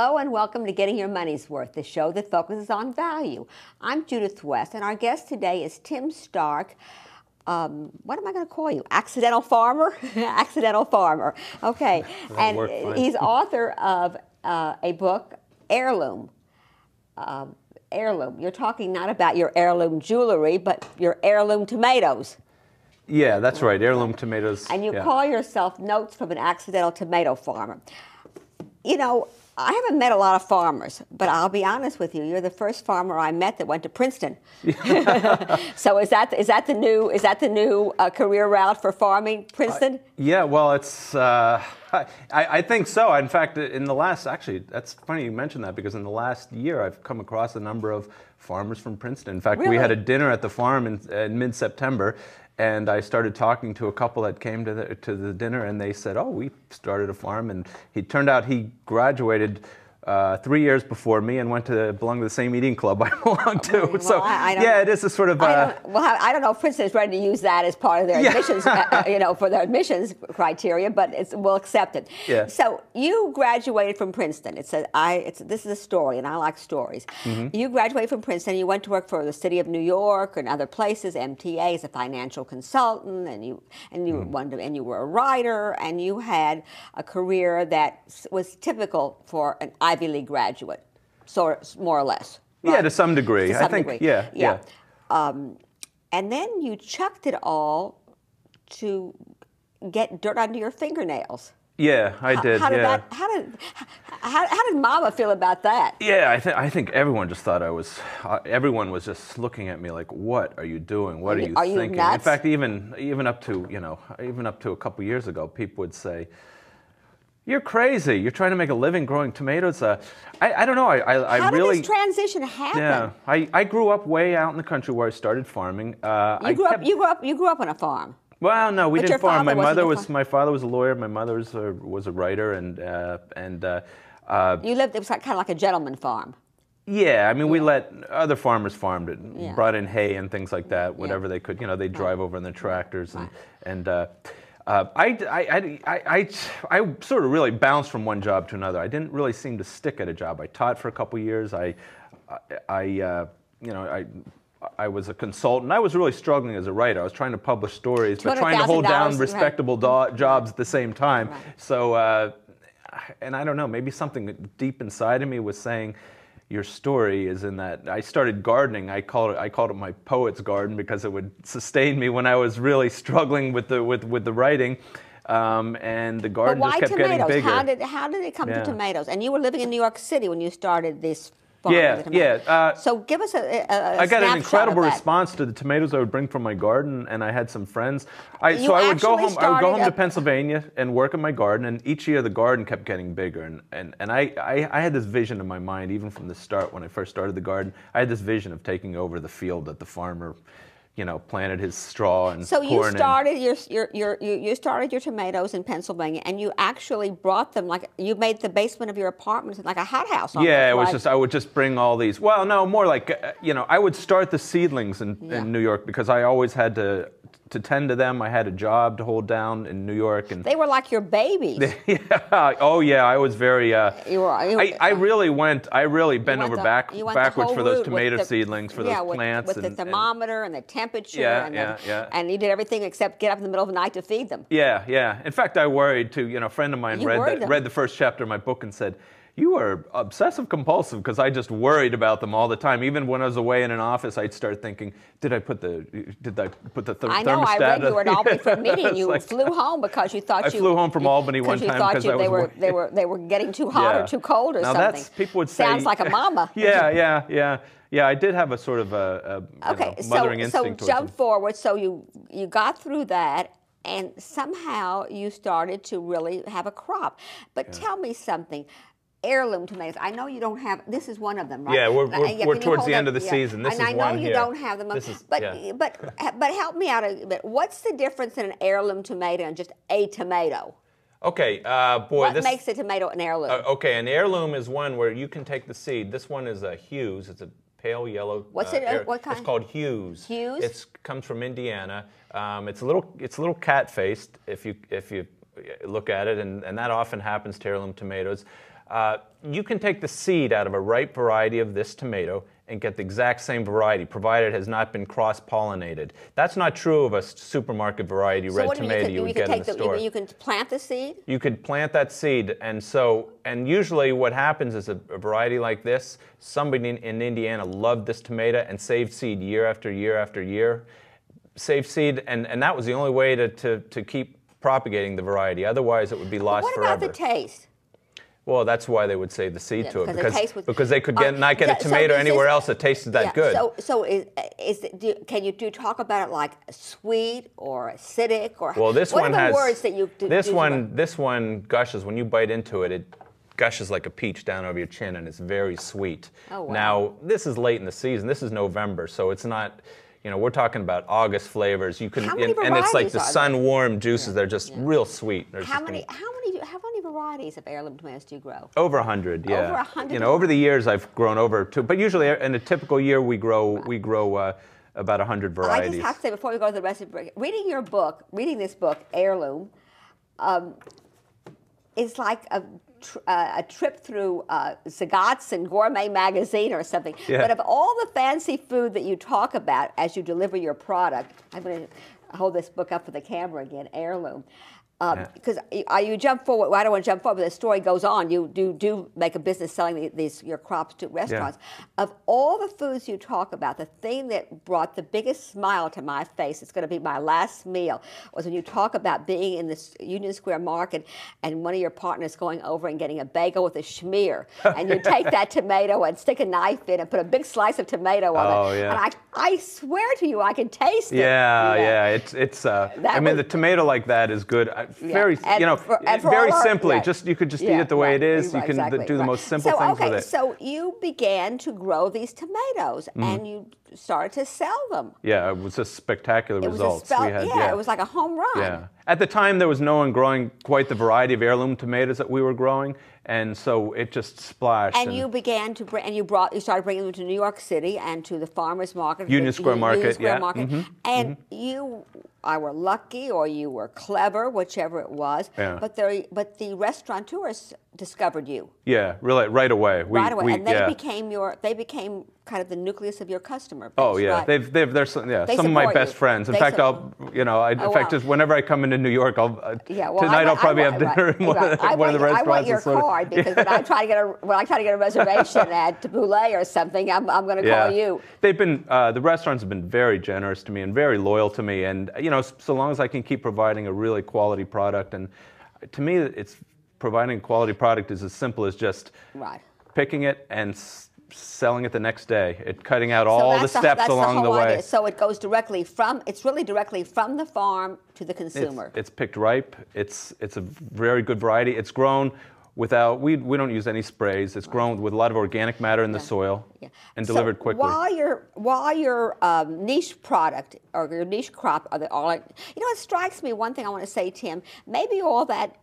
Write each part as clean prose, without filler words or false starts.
Hello and welcome to Getting Your Money's Worth, the show that focuses on value. I'm Judith West, and our guest today is Tim Stark. What am I going to call you? Accidental farmer? Accidental farmer. Okay. And he's author of a book, Heirloom. Heirloom. You're talking not about your heirloom jewelry, but your heirloom tomatoes. Yeah, that's right. Heirloom tomatoes. And you call yourself Notes from an Accidental Tomato Farmer. You know, I haven't met a lot of farmers, but I'll be honest with you. You're the first farmer I met that went to Princeton. So is that the new career route for farming, Princeton? Yeah, well, it's I think so. In fact, in the last, actually, that's funny you mentioned that, because in the last year I've come across a number of farmers from Princeton. In fact, Really? we had a dinner at the farm in mid-September. And I started talking to a couple that came to the dinner, and they said, "Oh, we started a farm." And he turned out he graduated 3 years before me and belonged to the same eating club I belong to. Well, so yeah, it is a sort of. I don't know if Princeton is ready to use that as part of their admissions, for their admissions criteria, but we'll accept it. Yeah. So you graduated from Princeton. This is a story, and I like stories. Mm-hmm. You graduated from Princeton. You went to work for the city of New York and other places, MTA, as a financial consultant, and you were a writer, and you had a career that was typical for an Ivy League graduate, more or less. Right? Yeah, to some degree. I think. Yeah. And then you chucked it all to get dirt under your fingernails. Yeah, I did. How did Mama feel about that? Yeah, I think everyone just thought I was. Everyone was just looking at me like, "What are you doing? What are you thinking?" Nuts? In fact, even up to a couple years ago, people would say, "You're crazy. You're trying to make a living growing tomatoes." I don't know. How did this transition happen? Yeah, I grew up way out in the country where I started farming. You grew up on a farm. Well, no, we didn't farm. My father was a lawyer. My mother was a writer, and you lived. It was kind of like a gentleman farm. Yeah, I mean, we let other farmers farm it, brought in hay and things like that, whatever they could. They'd drive over in their tractors, and I sort of really bounced from one job to another. I didn't really seem to stick at a job. I taught for a couple years. I was a consultant. I was really struggling as a writer. I was trying to publish stories, but trying to hold down respectable jobs at the same time. Right. So, and I don't know, maybe something deep inside of me was saying, your story is in that. I started gardening. I called it my poet's garden, because it would sustain me when I was really struggling with the writing, and the garden just kept getting bigger. How did it come to tomatoes? And you were living in New York City when you started this farm. So give us a I got an incredible response to the tomatoes I would bring from my garden, and I had some friends. I would go home to Pennsylvania and work in my garden, and each year the garden kept getting bigger. And I had this vision in my mind, even from the start when I first started the garden. I had this vision of taking over the field that the farmer, planted his straw and corn. So you started you started your tomatoes in Pennsylvania, and you actually brought them, like you made the basement of your apartment like a hothouse. Yeah, it was just, I would just bring all these. Well, no, more like I would start the seedlings in New York, because I always had to tend to them. I had a job to hold down in New York, and they were like your babies. Oh yeah, I was very. I really bent over backwards for those tomato seedlings, for those plants, with the thermometer and the temperature. And you did everything except get up in the middle of the night to feed them. Yeah. In fact, I worried too. A friend of mine read the first chapter of my book and said, "You are obsessive compulsive," because I just worried about them all the time. Even when I was away in an office, I'd start thinking, "Did I put the thermostat?" I know. I read you were at Albany for a meeting. You flew home because you thought I flew home from Albany one time because they were getting too hot or too cold or something. People would say, sounds like a mama. Yeah. I did have a sort of mothering instinct. So jump forward. So you got through that. And somehow you started to really have a crop. But tell me something. Heirloom tomatoes. I know you don't have. This is one of them, right? Yeah, we're towards the end of the season. This is one here. And I know you don't have them, but help me out a bit. What's the difference in an heirloom tomato and just a tomato? Okay, What makes a tomato an heirloom? Okay, an heirloom is one where you can take the seed. This one is a Hughes. It's a pale yellow. What's it? What kind? It's called Hughes. Hughes. It comes from Indiana. It's a little cat-faced if you look at it, and that often happens to heirloom tomatoes. You can take the seed out of a ripe variety of this tomato and get the exact same variety, provided it has not been cross-pollinated. That's not true of a supermarket variety red tomato you would get in the store. You can plant the seed? You could plant that seed, and usually what happens is a variety like this, somebody in Indiana loved this tomato and saved seed year after year after year. Saved seed, and that was the only way to keep propagating the variety. Otherwise, it would be lost forever. What about the taste? Well, that's why they would save the seed to it, because they could not get a tomato anywhere else that tasted that good. So can you talk about it like sweet or acidic or? Well, this what one are the has words that you this one gushes when you bite into it. It gushes like a peach down over your chin, and it's very sweet. Oh, wow. Now, this is late in the season. This is November, so it's not. You know, we're talking about August flavors. You can, how many and it's like the varieties sun-warmed juices. They're just real sweet. How many varieties of heirloom tomatoes do you grow? Over 100, yeah. Over 100. You know, over the years I've grown over two, but usually in a typical year we grow about 100 varieties. I just have to say before we go to the recipe, reading this book, Heirloom, is like a trip through Zagat's and Gourmet magazine or something. Yeah. But of all the fancy food that you talk about as you deliver your product, I'm going to hold this book up for the camera again, Heirloom. Because you jump forward. Well, I don't want to jump forward, but the story goes on. You do make a business selling your crops to restaurants. Yeah. Of all the foods you talk about, the thing that brought the biggest smile to my face, it's going to be my last meal, was when you talk about being in this Union Square Market and one of your partners going over and getting a bagel with a schmear, and you take that tomato and stick a knife in and put a big slice of tomato on it. Yeah. And I swear to you, I can taste it. Yeah. I mean, the tomato like that is good. Very, very simply. You could just eat it the way it is. You can do the most simple things with it. So you began to grow these tomatoes, and you started to sell them. Yeah, it was a spectacular results. It was like a home run. Yeah. At the time, there was no one growing quite the variety of heirloom tomatoes that we were growing, and so it just splashed. And you began to bring, and you started bringing them to New York City and to the farmers market, Union Square Market, Union Square Market. And you were lucky, or you were clever, whichever it was. Yeah. But the restaurateurs discovered you. Yeah, really, right away. And they became kind of the nucleus of your customer base. Oh yeah, right? they're some of my best friends. In fact, just whenever I come into New York, tonight I'll probably have dinner in one of the restaurants. I want your card, because when I try to get a reservation at Boulay or something, I'm going to call you. They've been the restaurants have been very generous to me and very loyal to me, and so long as I can keep providing a really quality product, and to me, it's providing a quality product is as simple as just picking it and selling it the next day. Cutting out all the steps along the way. So it goes it's really directly from the farm to the consumer. It's picked ripe. It's a very good variety. It's grown without, we don't use any sprays. It's grown with a lot of organic matter in the soil and delivered quickly. While your niche product or your niche crop it strikes me, one thing I want to say, Tim, maybe all that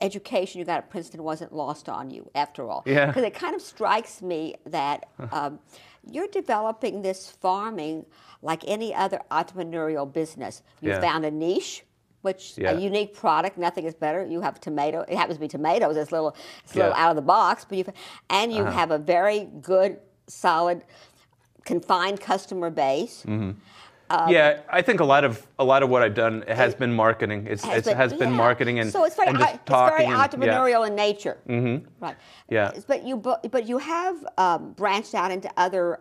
education you got at Princeton wasn't lost on you after all. Yeah. Because it kind of strikes me that you're developing this farming like any other entrepreneurial business. You found a niche, a unique product. Nothing is better. You have tomato. It happens to be tomatoes. It's a little out of the box, but you have a very good, solid, confined customer base. Mm-hmm. I think a lot of what I've done has been marketing. It has been marketing and so it's very entrepreneurial in nature. Mm-hmm. Right. Yeah. But you have branched out into other.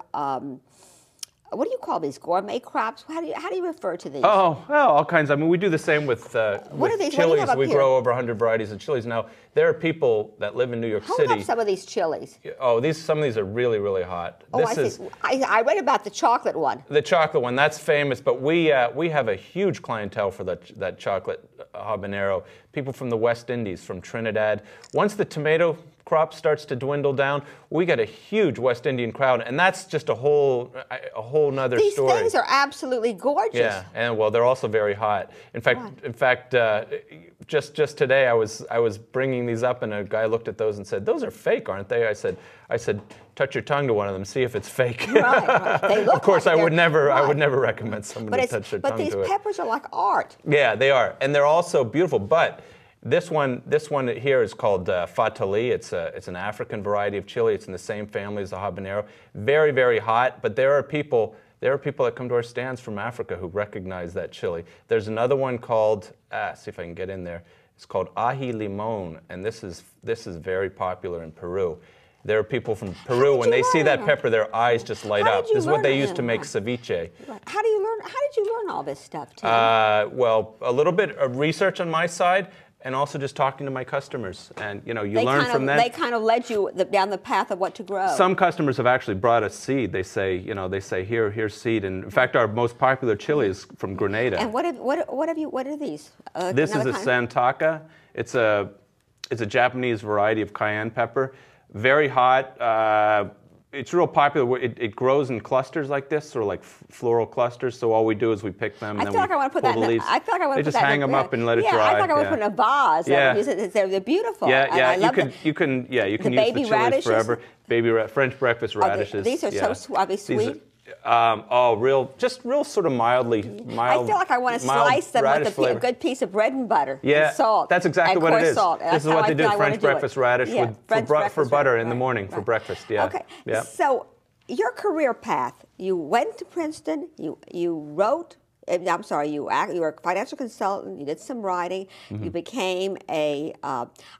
What do you call these, gourmet crops? How do you refer to these? Oh, well, all kinds. I mean, we do the same with chilies. We grow over 100 varieties of chilies. Now, there are people that live in New York City. Hold up some of these chilies. Oh, some of these are really, really hot. I read about the chocolate one. The chocolate one, that's famous, but we have a huge clientele for that chocolate habanero. People from the West Indies, from Trinidad. Once the tomato crop starts to dwindle down, we get a huge West Indian crowd, and that's just a whole nother story. These things are absolutely gorgeous. Yeah, and well, they're also very hot. In fact, just today I was bringing these up, and a guy looked at those and said, "Those are fake, aren't they?" I said, touch your tongue to one of them, see if it's fake. Right. They look of course, like I would never recommend someone to touch their tongue to it. But these peppers are like art. Yeah, they are, and they're also beautiful. But This one here is called Fatali. It's an African variety of chili. It's in the same family as the habanero. Very, very hot, but there are people that come to our stands from Africa who recognize that chili. There's another one called, see if I can get in there. It's called Aji Limon, and this is very popular in Peru. There are people from Peru, when they see that pepper, their eyes just light up. This is what they use to make ceviche. How did you learn all this stuff, Tim? Well, a little bit of research on my side, and also just talking to my customers. And you learn from them. They kind of led you down the path of what to grow. Some customers have actually brought us seed. They say, here's seed. And in fact, our most popular chili is from Grenada. And what are these? This is a Santaka. It's a Japanese variety of cayenne pepper. Very hot. It's real popular. It grows in clusters like this, sort of like floral clusters. So all we do is we pick them and then we pull the leaves. I feel like I want to put that. They just hang them up and let it dry. Yeah, I thought I would put in a vase. They're beautiful. Yeah. You can use the chilies forever. French breakfast radishes. These are so sweet. Real sort of mild. I feel like I want to slice them with a good piece of bread and butter. Yeah, and salt. That's exactly what it is. Salt. This is what they do: French breakfast radish for butter in the morning for breakfast. Yeah. Okay. Yeah. So your career path: you went to Princeton. You wrote. I'm sorry, you were a financial consultant, you did some writing, you became I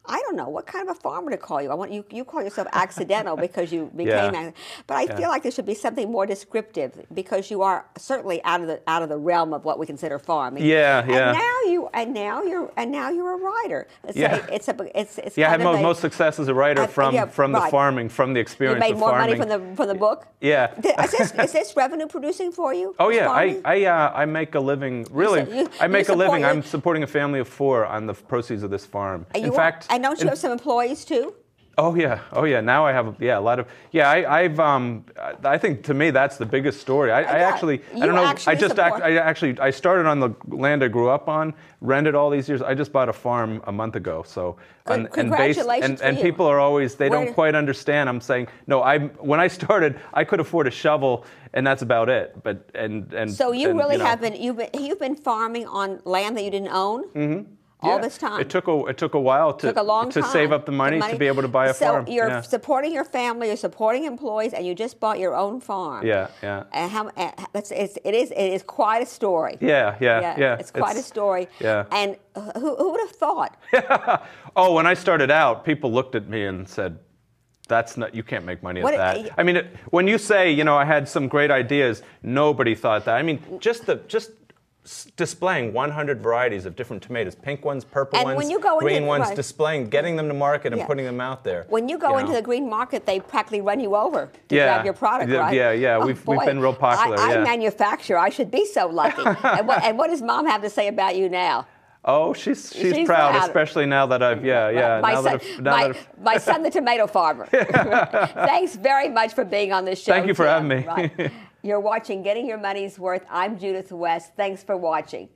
don't know, what kind of a farmer to call you? You call yourself accidental because you became, but I feel like there should be something more descriptive because you are certainly out of the realm of what we consider farming. And now you're a writer. It's I had most success as a writer from the farming, from the experience of farming. You made more money from the book? Yeah. Is this revenue producing for you? Oh yeah, I make a living. Really, I make a living. I'm supporting a family of 4 on the proceeds of this farm. In fact, and don't you have some employees too? Oh yeah. Now I have a lot of I think to me that's the biggest story. I started on the land I grew up on, rented all these years. I just bought a farm a month ago. So congratulations and people are always don't quite understand. I'm saying no. When I started, I could afford a shovel, and that's about it. But so you've been farming on land that you didn't own. Mm-hmm. All this time. It took a while to save up the money to be able to buy a farm. So you're supporting your family, you're supporting employees, and you just bought your own farm. Yeah. And it is quite a story. Yeah. It's quite a story. Yeah. And who would have thought? Oh, when I started out, people looked at me and said, you can't make money at that. I mean, when you say, I had some great ideas, nobody thought that. I mean, just displaying 100 varieties of different tomatoes, pink ones, purple ones, green ones, getting them to market and putting them out there. When you go into the green market, they practically run you over to grab your product, right? Yeah. We've been real popular. I manufacture. I should be so lucky. And what does Mom have to say about you now? Oh, she's proud, especially now that I've my son, the tomato farmer. Thanks very much for being on this show. Thank you for having me. Right. You're watching Getting Your Money's Worth. I'm Judith West. Thanks for watching.